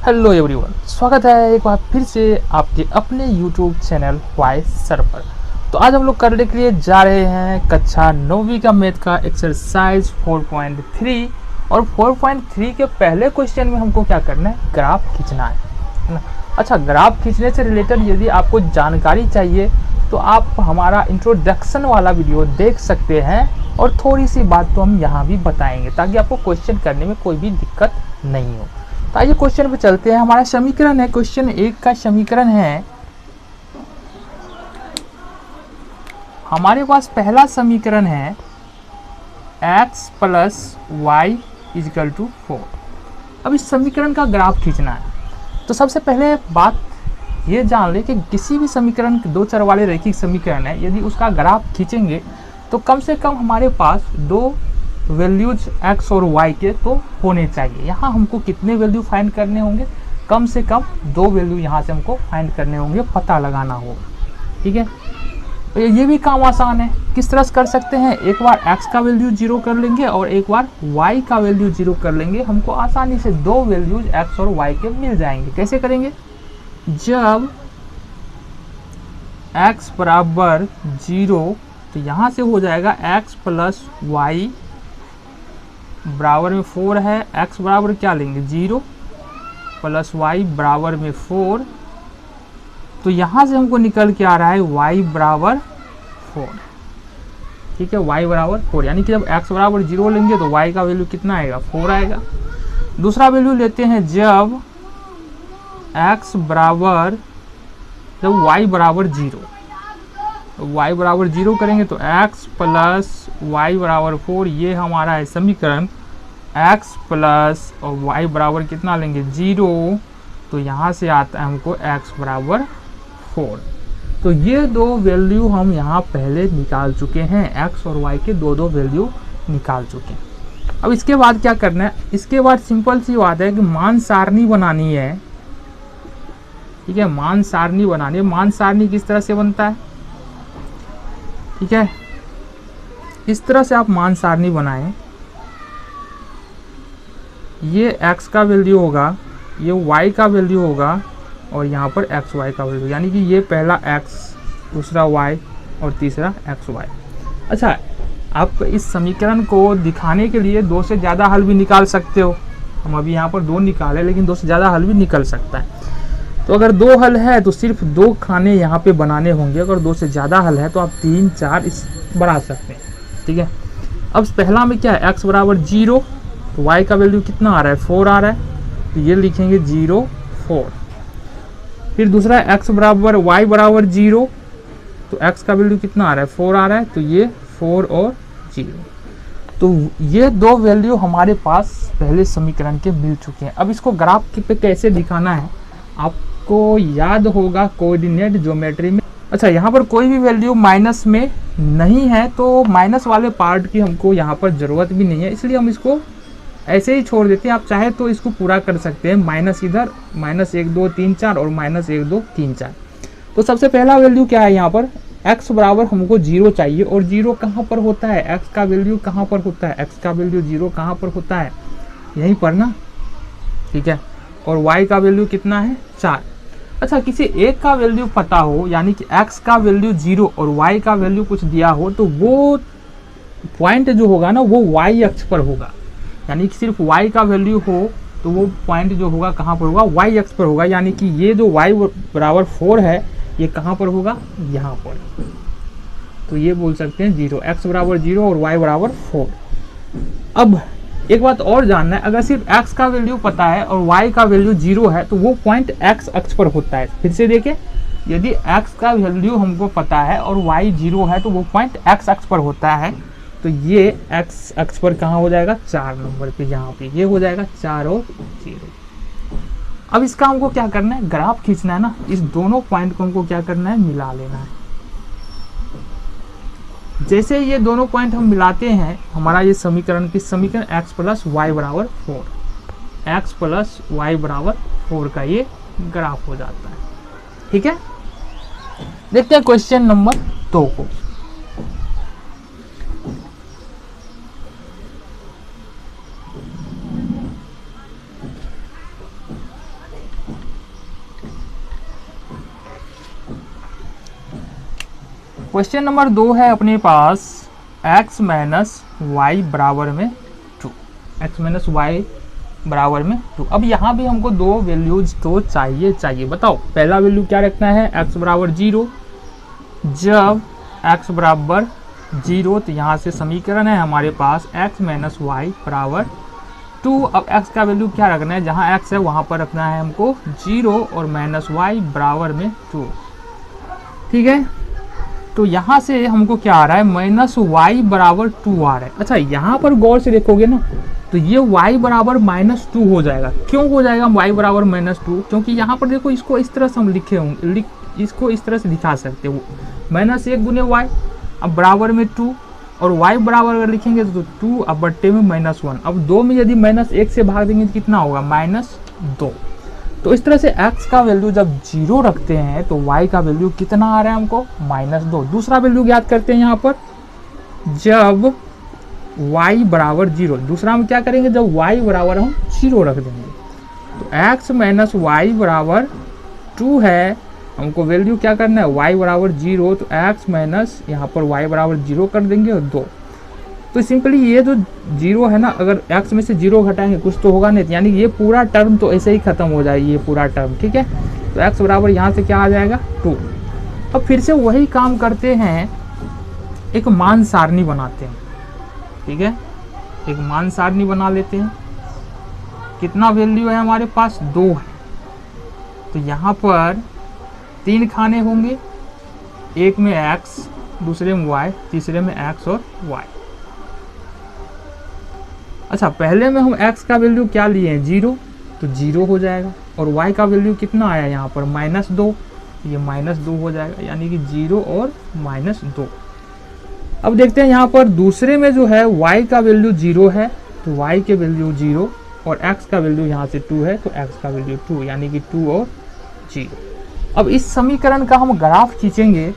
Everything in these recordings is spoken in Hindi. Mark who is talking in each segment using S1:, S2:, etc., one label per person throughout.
S1: हेलो एवरीवन, स्वागत है एक बार फिर से आपके अपने यूट्यूब चैनल वाई सर पर। तो आज हम लोग करने के लिए जा रहे हैं कक्षा 9वीं का मैथ का एक्सरसाइज 4.3। और 4.3 के पहले क्वेश्चन में हमको क्या करना है, ग्राफ खींचना है ना। अच्छा, ग्राफ खींचने से रिलेटेड यदि आपको जानकारी चाहिए तो आप हमारा इंट्रोडक्शन वाला वीडियो देख सकते हैं, और थोड़ी सी बात तो हम यहाँ भी बताएंगे ताकि आपको क्वेश्चन करने में कोई भी दिक्कत नहीं हो। तो आइए क्वेश्चन पे चलते हैं। हमारा समीकरण है, क्वेश्चन 1 का समीकरण है, हमारे पास पहला समीकरण है x plus y equal to 4। अब इस समीकरण का ग्राफ खींचना है। तो सबसे पहले बात ये जान ले कि किसी भी समीकरण, दो चर वाले रैखिक समीकरण है, यदि उसका ग्राफ खींचेंगे तो कम से कम हमारे पास दो वैल्यूज x और y के तो होने चाहिए। यहाँ हमको कितने वैल्यू फाइंड करने होंगे, कम से कम दो वैल्यू यहाँ से हमको फाइंड करने होंगे, पता लगाना होगा। ठीक है, तो ये भी काम आसान है। किस तरह से कर सकते हैं, एक बार x का वैल्यू 0 कर लेंगे और एक बार y का वैल्यू 0 कर लेंगे, हमको आसानी से दो वैल्यूज x और y के मिल जाएंगे। कैसे करेंगे, जब x बराबर 0 तो यहाँ से हो जाएगा x प्लस वाई बराबर में 4 है। x बराबर क्या लेंगे 0 प्लस y बराबर में 4, तो यहाँ से हमको निकल के आ रहा है y बराबर 4। ठीक है, y बराबर 4, यानी कि जब x बराबर 0 लेंगे तो y का वैल्यू कितना आएगा, 4 आएगा। दूसरा वैल्यू लेते हैं, जब x बराबर, जब y बराबर 0, y बराबर 0 करेंगे तो x प्लस वाई बराबर 4, ये हमारा है समीकरण। x प्लस और y बराबर कितना लेंगे 0, तो यहाँ से आता है हमको x बराबर 4। तो ये दो वैल्यू हम यहाँ पहले निकाल चुके हैं, x और y के दो वैल्यू निकाल चुके हैं। अब इसके बाद क्या करना है, इसके बाद सिंपल सी बात है कि मान सारणी बनानी है। ठीक है, मान सारणी बनानी है। मान सारणी किस तरह से बनता है, ठीक है, इस तरह से आप मान सारणी बनाएं। ये x का वैल्यू होगा, ये y का वैल्यू होगा, और यहाँ पर एक्स वाई का वैल्यू, यानी कि ये पहला x, दूसरा y और तीसरा एक्स वाई। अच्छा, आप इस समीकरण को दिखाने के लिए दो से ज़्यादा हल भी निकाल सकते हो। हम अभी यहाँ पर दो निकाले, लेकिन दो से ज़्यादा हल भी निकल सकता है। तो अगर दो हल है तो सिर्फ दो खाने यहाँ पे बनाने होंगे, अगर दो से ज़्यादा हल है तो आप 3, 4 इस बढ़ा सकते हैं। ठीक है, अब पहला में क्या है, x बराबर 0, तो y का वैल्यू कितना आ रहा है, 4 आ रहा है, तो ये लिखेंगे 0, 4। फिर दूसरा x बराबर, y बराबर 0, तो x का वैल्यू कितना आ रहा है, 4 आ रहा है, तो ये 4 और 0। तो ये दो वैल्यू हमारे पास पहले समीकरण के मिल चुके हैं। अब इसको ग्राफ पे कैसे दिखाना है आपको याद होगा, कोऑर्डिनेट ज्योमेट्री में। अच्छा, यहाँ पर कोई भी वैल्यू माइनस में नहीं है, तो माइनस वाले पार्ट की हमको यहाँ पर ज़रूरत भी नहीं है, इसलिए हम इसको ऐसे ही छोड़ देते हैं। आप चाहे तो इसको पूरा कर सकते हैं, माइनस इधर, माइनस 1 2 3 4 और माइनस 1 2 3 4। तो सबसे पहला वैल्यू क्या है, यहाँ पर x बराबर हमको 0 चाहिए, और 0 कहाँ पर होता है, x का वैल्यू कहाँ पर होता है, x का वैल्यू 0 कहाँ पर होता है, यहीं पर ना। ठीक है, और y का वैल्यू कितना है, 4। अच्छा, किसी एक का वैल्यू पता हो, यानी कि x का वैल्यू 0 और y का वैल्यू कुछ दिया हो, तो वो पॉइंट जो होगा ना वो y अक्ष पर होगा। यानी कि सिर्फ y का वैल्यू हो तो वो पॉइंट जो होगा कहाँ पर होगा, y अक्ष पर होगा। यानी कि ये जो y बराबर 4 है, ये कहाँ पर होगा, यहाँ पर। तो ये बोल सकते हैं 0, x बराबर 0 और y बराबर 4। अब एक बात और जानना है, अगर सिर्फ x का वैल्यू पता है और y का वैल्यू 0 है, तो वो पॉइंट x अक्ष पर होता है। फिर से देखें, यदि x का वैल्यू हमको पता है और y 0 है, तो वो पॉइंट x अक्ष पर होता है। तो ये x अक्ष पर कहाँ हो जाएगा, 4 नंबर पे, यहाँ पे ये हो जाएगा 4 और 0। अब इसका हमको क्या करना है, ग्राफ खींचना है ना। इस दोनों पॉइंट को हमको क्या करना है, मिला लेना है। जैसे ये दोनों पॉइंट हम मिलाते हैं, हमारा ये समीकरण, किस समीकरण, x प्लस वाई बराबर 4, x प्लस वाई बराबर 4 का ये ग्राफ हो जाता है। ठीक है, देखते हैं क्वेश्चन नंबर 2 को। क्वेश्चन नंबर 2 है अपने पास x माइनस वाई बराबर में 2, x माइनस वाई बराबर में 2। अब यहाँ भी हमको दो वैल्यूज तो चाहिए। बताओ पहला वैल्यू क्या रखना है, x बराबर 0। जब x बराबर 0 तो यहाँ से समीकरण है हमारे पास x माइनस वाई बराबर 2। अब x का वैल्यू क्या रखना है, जहाँ x है वहाँ पर रखना है हमको 0 और माइनस वाई बराबर में 2। ठीक है, तो यहाँ से हमको क्या आ रहा है, माइनस वाई बराबर 2 आ रहा है। अच्छा यहाँ पर गौर से देखोगे ना तो ये y बराबर माइनस 2 हो जाएगा। क्यों हो जाएगा y बराबर माइनस 2, क्योंकि यहाँ पर देखो इसको इस तरह से हम लिखे होंगे, इसको इस तरह से दिखा सकते हो, माइनस 1 गुने y अब बराबर में 2, और y बराबर अगर लिखेंगे तो 2 अब बट्टे में माइनस 1। अब 2 में यदि माइनस 1 से भाग देंगे तो कितना होगा, माइनस 2। तो इस तरह से x का वैल्यू जब 0 रखते हैं तो y का वैल्यू कितना आ रहा है हमको, माइनस 2। दूसरा वैल्यू याद करते हैं यहाँ पर, जब y बराबर 0, दूसरा हम क्या करेंगे, जब y बराबर हम 0 रख देंगे तो x माइनस वाई बराबर 2 है। हमको वैल्यू क्या करना है, y बराबर 0, तो x माइनस यहाँ पर y बराबर 0 कर देंगे और 2। तो सिंपली ये जो 0 है ना, अगर x में से 0 घटाएंगे कुछ तो होगा नहीं, यानी ये पूरा टर्म तो ऐसे ही खत्म हो जाएगी, ये पूरा टर्म। ठीक है, तो x बराबर यहाँ से क्या आ जाएगा, 2। अब फिर से वही काम करते हैं, एक मान सारणी बनाते हैं। ठीक है, एक मान सारणी बना लेते हैं। कितना वैल्यू है हमारे पास, 2 है, तो यहाँ पर 3 खाने होंगे, एक में x, दूसरे में y, तीसरे में x और y। अच्छा पहले में हम x का वैल्यू क्या लिए हैं, 0, तो 0 हो जाएगा, और y का वैल्यू कितना आया यहाँ पर, माइनस 2, ये माइनस 2 हो जाएगा, यानी कि 0 और माइनस 2। अब देखते हैं यहाँ पर दूसरे में जो है y का वैल्यू 0 है, तो y के वैल्यू 0, और x का वैल्यू यहाँ से 2 है, तो x का वैल्यू 2, यानी कि 2 और 0। अब इस समीकरण का हम ग्राफ खींचेंगे,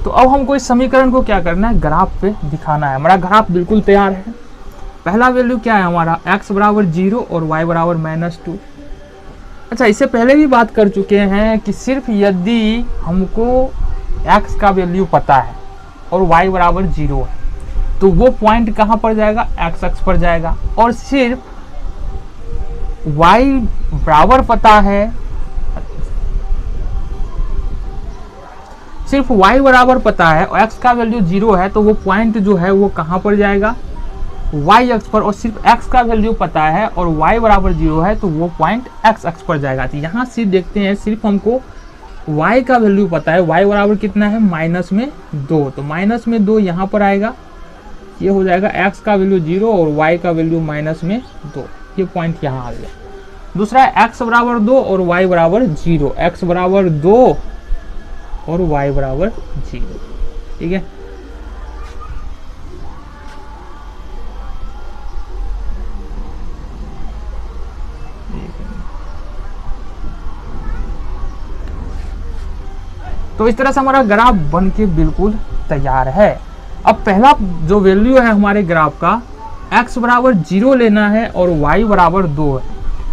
S1: तो अब हमको इस समीकरण को क्या करना है, ग्राफ पे दिखाना है। हमारा ग्राफ बिल्कुल तैयार है। पहला वैल्यू क्या है हमारा, x बराबर 0 और y बराबर माइनस 2। अच्छा इससे पहले भी बात कर चुके हैं कि सिर्फ यदि हमको x का वैल्यू पता है और y बराबर 0 है तो वो पॉइंट कहाँ पर जाएगा, x अक्ष पर जाएगा, और सिर्फ y बराबर पता है, सिर्फ y बराबर पता है और x का वैल्यू 0 है, तो वो पॉइंट जो है वो कहाँ पर जाएगा, y अक्ष पर, और सिर्फ x का वैल्यू पता है और y बराबर 0 है, तो वो पॉइंट x अक्ष पर जाएगा। तो यहाँ सिर्फ देखते हैं, सिर्फ हमको y का वैल्यू पता है, y बराबर कितना है, माइनस में 2, तो माइनस में 2 यहाँ पर आएगा, ये हो जाएगा x का वैल्यू 0 और y का वैल्यू माइनस में 2, ये पॉइंट यहाँ आ गया। दूसरा है x बराबर 2 और y बराबर 0, x बराबर 2 और y बराबर 0। ठीक है, तो इस तरह से हमारा ग्राफ बन के बिल्कुल तैयार है। अब पहला जो वैल्यू है हमारे ग्राफ का, x बराबर 0 लेना है और y बराबर 2 है।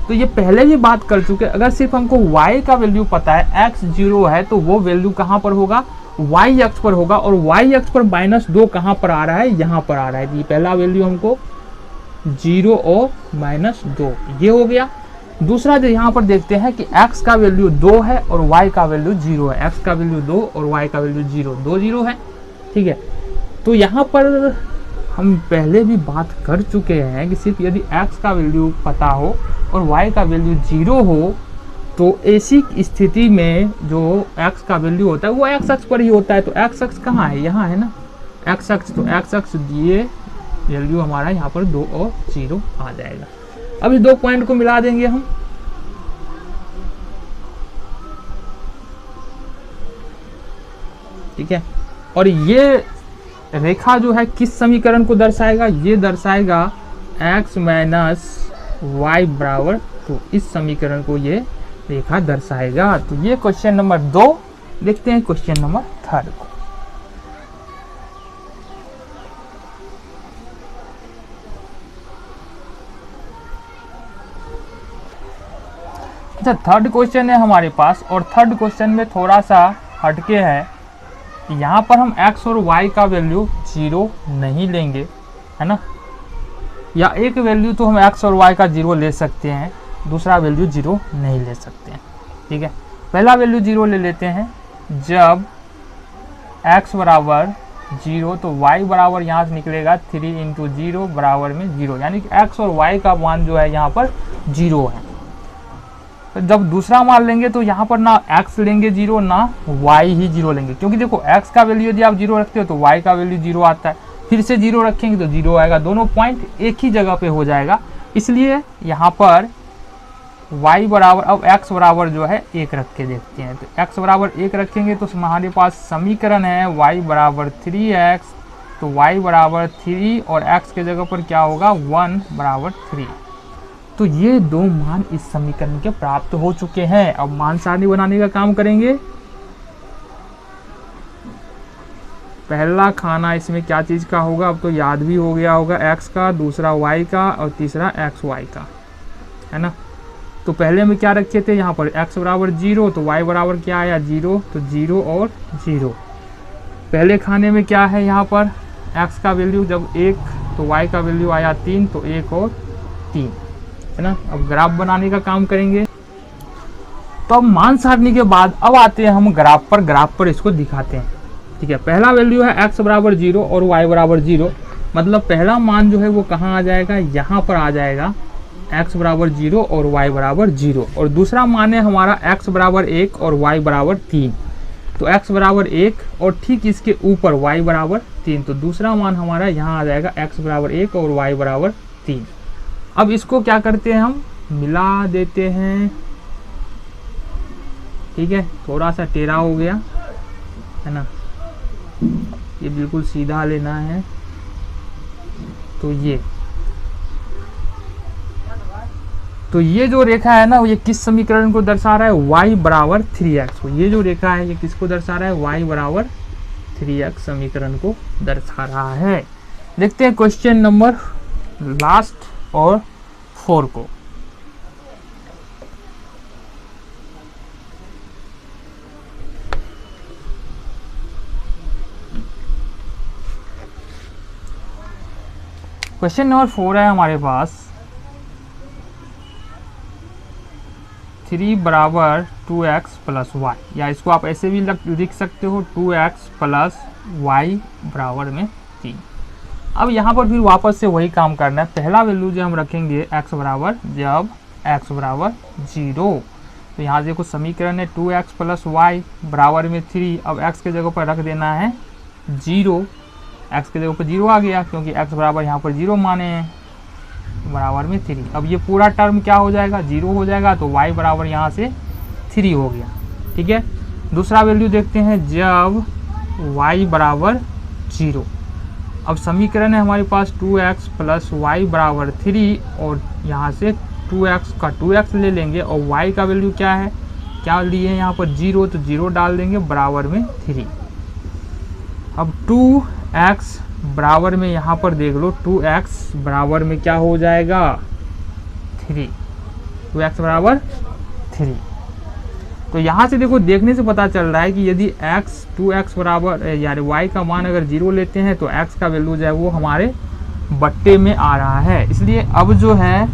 S1: तो ये पहले भी बात कर चुके हैं, अगर सिर्फ हमको y का वैल्यू पता है, x 0 है, तो वो वैल्यू कहाँ पर होगा, y अक्ष पर होगा, और y अक्ष पर माइनस 2 कहाँ पर आ रहा है, यहाँ पर आ रहा है। ये पहला वैल्यू हमको 0 और माइनस 2 ये हो गया। दूसरा जो यहाँ पर देखते हैं कि x का वैल्यू 2 है और y का वैल्यू 0 है, x का वैल्यू 2 और y का वैल्यू 0, 2 0 है। ठीक है, तो यहाँ पर हम पहले भी बात कर चुके हैं कि सिर्फ यदि x का वैल्यू पता हो और y का वैल्यू 0 हो, तो ऐसी स्थिति में जो x का वैल्यू होता है वो x अक्ष पर ही होता है। तो x अक्ष कहाँ है, यहाँ है ना x अक्ष, तो x अक्ष दिए वैल्यू हमारा यहाँ पर 2 और 0 आ जाएगा। अब इस दो पॉइंट को मिला देंगे हम, ठीक है, और ये रेखा जो है किस समीकरण को दर्शाएगा, ये दर्शाएगा x माइनस वाई बराबर 2, इस समीकरण को ये रेखा दर्शाएगा। तो ये क्वेश्चन नंबर 2। देखते हैं क्वेश्चन नंबर 3 को। अच्छा, थर्ड क्वेश्चन है हमारे पास, और थर्ड क्वेश्चन में थोड़ा सा हटके है, यहाँ पर हम x और y का वैल्यू 0 नहीं लेंगे, है ना, या एक वैल्यू तो हम x और y का 0 ले सकते हैं, दूसरा वैल्यू 0 नहीं ले सकते हैं। ठीक है, पहला वैल्यू 0 ले लेते हैं। जब x बराबर 0 तो y बराबर यहाँ से निकलेगा 3 इंटू 0 बराबर में 0, यानी कि x और y का मान जो है यहाँ पर 0 है। तो जब दूसरा मान लेंगे तो यहाँ पर ना x लेंगे 0 ना y ही 0 लेंगे, क्योंकि देखो x का वैल्यू यदि आप 0 रखते हो तो y का वैल्यू 0 आता है, फिर से 0 रखेंगे तो 0 आएगा, दोनों पॉइंट एक ही जगह पे हो जाएगा। इसलिए यहाँ पर y बराबर, अब x बराबर जो है 1 रख के देखते हैं। तो x बराबर 1 रखेंगे तो हमारे पास समीकरण है y बराबर 3x, तो y बराबर 3 और x के जगह पर क्या होगा 1 बराबर 3। तो ये दो मान इस समीकरण के प्राप्त हो चुके हैं। अब मान सारणी बनाने का काम करेंगे। पहला खाना इसमें क्या चीज़ का होगा, अब तो याद भी हो गया होगा, x का, दूसरा y का और तीसरा xy का, है ना। तो पहले में क्या रखे थे, यहाँ पर x बराबर 0 तो y बराबर क्या आया 0, तो 0 और 0। पहले खाने में क्या है, यहाँ पर x का वैल्यू जब 1 तो y का वैल्यू आया 3, तो 1 और 3, है ना। अब ग्राफ बनाने का काम करेंगे। तो अब मान सारणी के बाद अब आते हैं हम ग्राफ पर इसको दिखाते हैं। ठीक है, पहला वैल्यू है x बराबर 0 और y बराबर 0, मतलब पहला मान जो है वो कहाँ आ जाएगा, यहाँ पर आ जाएगा, x बराबर 0 और y बराबर 0। और दूसरा मान है हमारा x बराबर 1 और y बराबर 3, तो x बराबर 1 और ठीक इसके ऊपर y बराबर 3, तो दूसरा मान हमारा यहाँ आ जाएगा x बराबर 1 और y बराबर 3। अब इसको क्या करते हैं, हम मिला देते हैं। ठीक है, थोड़ा सा टेढ़ा हो गया, है ना, ये बिल्कुल सीधा लेना है। तो ये जो रेखा है ना, ये किस समीकरण को दर्शा रहा है, y बराबर 3x को। ये जो रेखा है ये किसको दर्शा रहा है, y बराबर 3x समीकरण को दर्शा रहा है। देखते हैं क्वेश्चन नंबर लास्ट और 4 को। क्वेश्चन नंबर 4 है हमारे पास, 3 बराबर 2x प्लस y, या इसको आप ऐसे भी लिख सकते हो 2x प्लस y बराबर में 3। अब यहाँ पर फिर वापस से वही काम करना है। पहला वैल्यू जो हम रखेंगे x बराबर, जब x बराबर 0, तो यहाँ देखो समीकरण है 2x प्लस y बराबर में 3। अब x के जगह पर रख देना है 0, x के जगह पर 0 आ गया क्योंकि x बराबर यहाँ पर 0 माने हैं, बराबर में 3। अब ये पूरा टर्म क्या हो जाएगा, 0 हो जाएगा, तो y बराबर यहाँ से 3 हो गया। ठीक है, दूसरा वैल्यू देखते हैं, जब y बराबर 0। अब समीकरण है हमारे पास 2x प्लस y बराबर 3, और यहाँ से 2x का 2x ले लेंगे, और y का वैल्यू क्या है, क्या लिए यहाँ पर 0, तो 0 डाल देंगे बराबर में 3। अब 2x बराबर में यहाँ पर देख लो, 2x बराबर में क्या हो जाएगा 3, 2x बराबर 3। तो यहाँ से देखो देखने से पता चल रहा है कि यदि x 2x बराबर यानी y का मान अगर 0 लेते हैं तो x का वैल्यू जो है वो हमारे बट्टे में आ रहा है। इसलिए अब जो है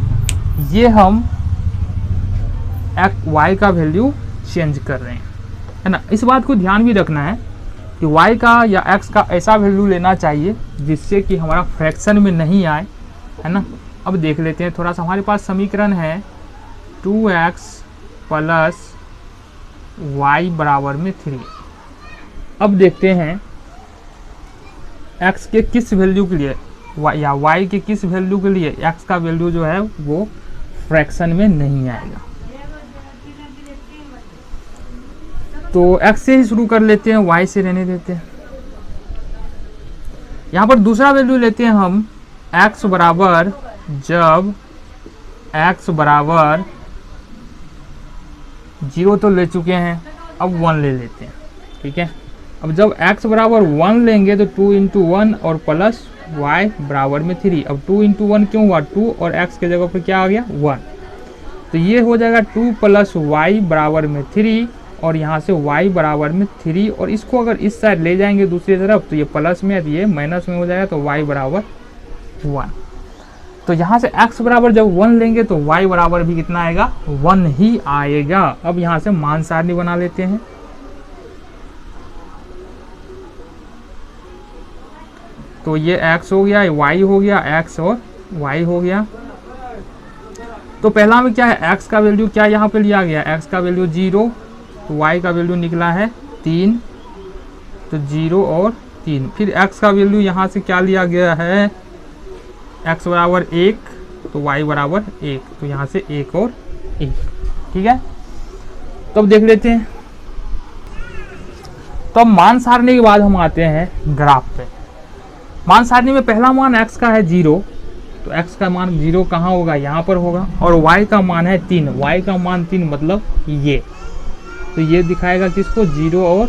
S1: ये हम y का वैल्यू चेंज कर रहे हैं, है ना। इस बात को ध्यान भी रखना है कि y का या x का ऐसा वैल्यू लेना चाहिए जिससे कि हमारा फ्रैक्शन में नहीं आए, है ना। अब देख लेते हैं थोड़ा सा, हमारे पास समीकरण है 2x प्लस y बराबर में 3। अब देखते हैं x के किस वैल्यू के लिए या y के किस वैल्यू के लिए x का वैल्यू जो है वो फ्रैक्शन में नहीं आएगा। तो x से ही शुरू कर लेते हैं, y से रहने देते हैं। यहाँ पर दूसरा वैल्यू लेते हैं हम x बराबर, जब x बराबर 0 तो ले चुके हैं, अब 1 ले लेते हैं। ठीक है, अब जब x बराबर 1 लेंगे तो 2 इंटू 1 और प्लस y बराबर में 3। अब 2 इंटू 1 क्यों हुआ, 2 और x के जगह पर क्या आ गया 1, तो ये हो जाएगा 2 प्लस y बराबर में 3, और यहाँ से y बराबर में 3, और इसको अगर इस साइड ले जाएंगे दूसरी तरफ तो ये प्लस में है तो ये माइनस में हो जाएगा, तो y बराबर 1। तो यहाँ से x बराबर जब 1 लेंगे तो y बराबर भी कितना आएगा, 1 ही आएगा। अब यहाँ से मान सारणी बना लेते हैं। तो ये x हो गया, y हो गया, x और y हो गया। तो पहला में क्या है, x का वैल्यू क्या यहाँ पे लिया गया, x का वैल्यू 0, तो y का वैल्यू निकला है 3, तो 0 और 3। फिर x का वैल्यू यहाँ से क्या लिया गया है, x बराबर 1, तो y बराबर 1, तो यहाँ से 1 और 1। ठीक है, तो अब देख लेते हैं। तो अब मान सारणी के बाद हम आते हैं ग्राफ पे। मान सारणी में पहला मान x का है 0, तो x का मान 0 कहाँ होगा, यहाँ पर होगा, और y का मान है 3, y का मान 3 मतलब ये, तो ये दिखाएगा किसको, 0 और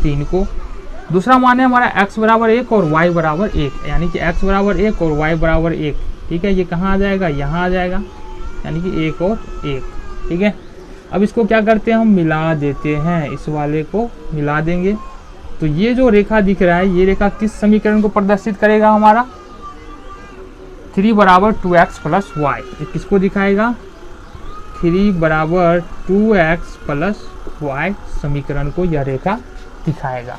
S1: 3 को। दूसरा मान है हमारा x बराबर 1 और y बराबर 1, यानी कि x बराबर 1 और y बराबर 1। ठीक है, ये कहाँ आ जाएगा, यहाँ आ जाएगा, यानी कि 1 और 1। ठीक है, अब इसको क्या करते हैं, हम मिला देते हैं, इस वाले को मिला देंगे। तो ये जो रेखा दिख रहा है, ये रेखा किस समीकरण को प्रदर्शित करेगा, हमारा 3 बराबर 2x प्लस वाई। किसको दिखाएगा, 3 बराबर 2x प्लस वाई समीकरण को यह रेखा दिखाएगा।